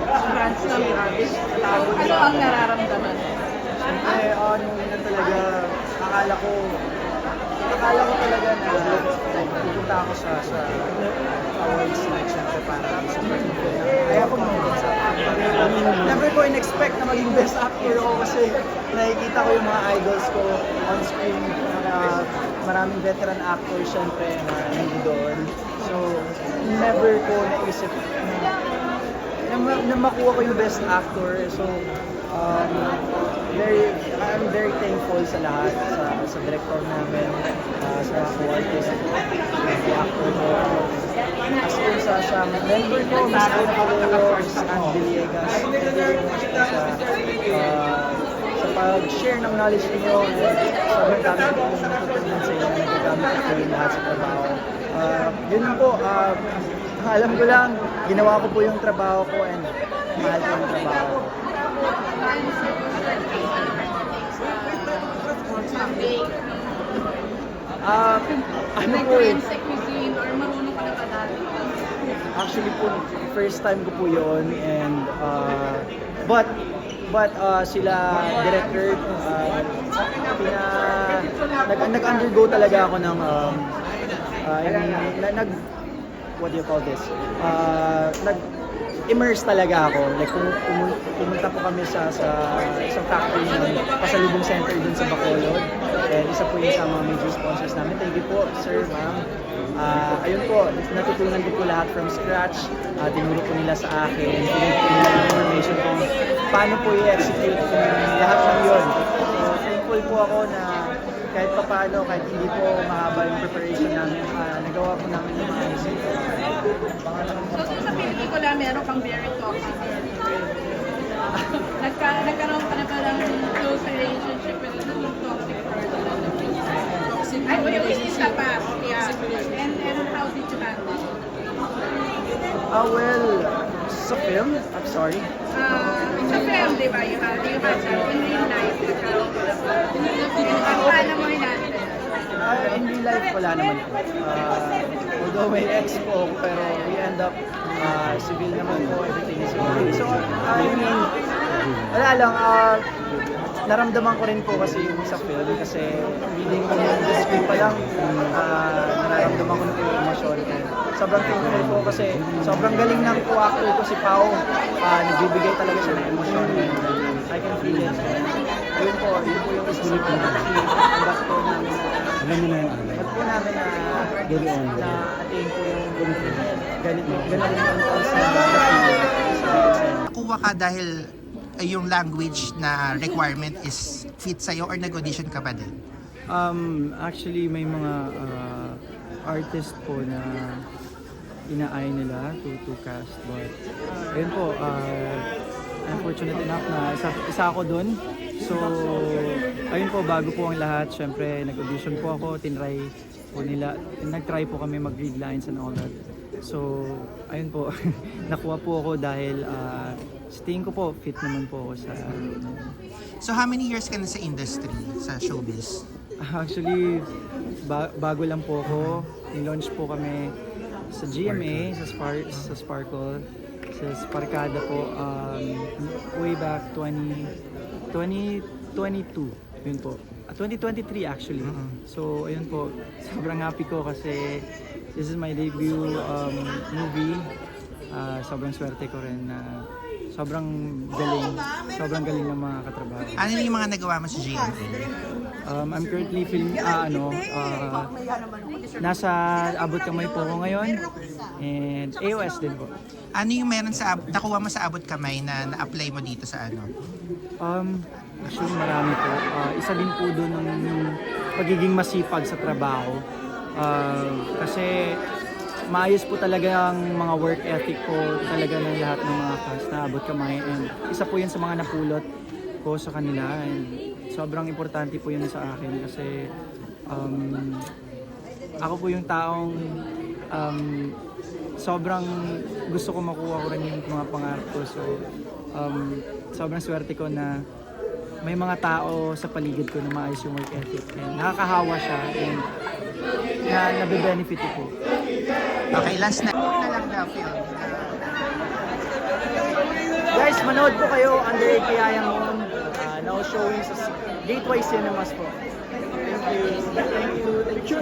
Franz na Mirabis. Ano ang nararamdaman? Siyempre, nung una talaga, akala ko talaga na pupunta ako sa awards night, siyempre para sa particular na kaya ko maging best actor. Never ko in-expect na maging best actor ako kasi nakikita ko yung mga idols ko on screen na maraming veteran actors siyempre na nandoon. So, never ko naisip na makuha ko yung best actor. So, I'm very thankful sa lahat, sa director namin, sa mga co-artist, sa actor ko. As in sa member ko, Miss Anne Paloro, Miss Anne Villegas, sa pag-share ng knowledge niyo, sobrang dami ko yung natutunan sa inyo, nagagamit ko yung lahat sa trabaho. Yun lang po, alam ko lang, ginawa ko po yung trabaho ko and mahal ko yung trabaho ko. Ano po eh? Cuisine or marunong ka na ba dati? Actually po, first time ko po yun and but sila director nag-undergo talaga ako ng what do you call this? Nag-immerse talaga ako. Like pumunta po kami sa isang factory ng pasalubong center dun sa Bacolod. And isa po yung sa mga major sponsors namin. Thank you po, sir, ma'am. Ayun po, natutunan ko po lahat from scratch. Tinuro po nila sa akin. Tinuro po nila yung information kung paano po i-execute lahat ng yun. So, thankful po ako na kahit paano, kahit hindi po mahaba yung preparation namin, nagawa po namin yung mga isip. So, sa pelikula, meron kang very toxic girlfriend. Nagkaroon ka na ba ng close relationship with a toxic person? Ay, yung isa pa. Yeah. And how did you handle it? Well, sa film, I'm sorry. Sa film, di ba? You had that in real life. Paano mo hinandle? In real life, wala naman po. Although may ex po, pero we end up civil naman po, everything is okay. So, I mean, wala lang, naramdaman ko rin po kasi yung sa film kasi reading ko yung script pa lang, nararamdaman ko na po yung emosyon. Sobrang thankful po kasi sobrang galing ng co-actor ko si Pao. Nagbibigay talaga siya ng emosyon. I can feel it. Yun po yung isa sa mga back po namin na alam mo na yun. Ba't po namin na attain po yung ganito rin ang Kuha ka dahil yung language na requirement is fit sa'yo or nag-audition ka ba din? Actually, may mga artist po na ina-eye nila to cast, but ayun po, unfortunate enough na isa ako dun. So, ayun po, bago po ang lahat, syempre nag-audition po ako, nag-try po kami mag-read lines and all that. So, ayun po, nakuha po ako dahil sa tingin ko po, fit naman po ako sa... So, how many years ka na sa industry, sa showbiz? Actually, bago lang po ako. Ni-launch po kami sa GMA, sa Sparkle, sa Sparkada po, way back 2022, yun po. 2023 actually. So, ayun po, sobrang happy ko kasi this is my debut movie. Sobrang swerte ko rin na sobrang galing ng mga katrabaho. Ano yung mga nagawa mo sa GMA? I'm currently nasa Abot Kamay po ako ngayon and AOS din po. Ano yung meron nakuha mo sa Abot Kamay na na-apply mo dito sa ano? Actually marami po. Isa din po doon ng pagiging masipag sa trabaho. Kasi maayos po talaga ang mga work ethic ko talaga ng lahat ng mga cast na Abot Kamay and isa po yun sa mga napulot ko sa kanila and sobrang importante po yun sa akin kasi ako po yung taong sobrang gusto ko makuha ko rin yung mga pangarap ko. So sobrang swerte ko na may mga tao sa paligid ko na maayos yung work ethic and nakakahawa siya and nabe-benefit ko po. Okay, last na lang na film. manood po kayo under Kayayang Moon. Now showing sa Gateway Cinemas po. Thank you. Thank you. Thank you.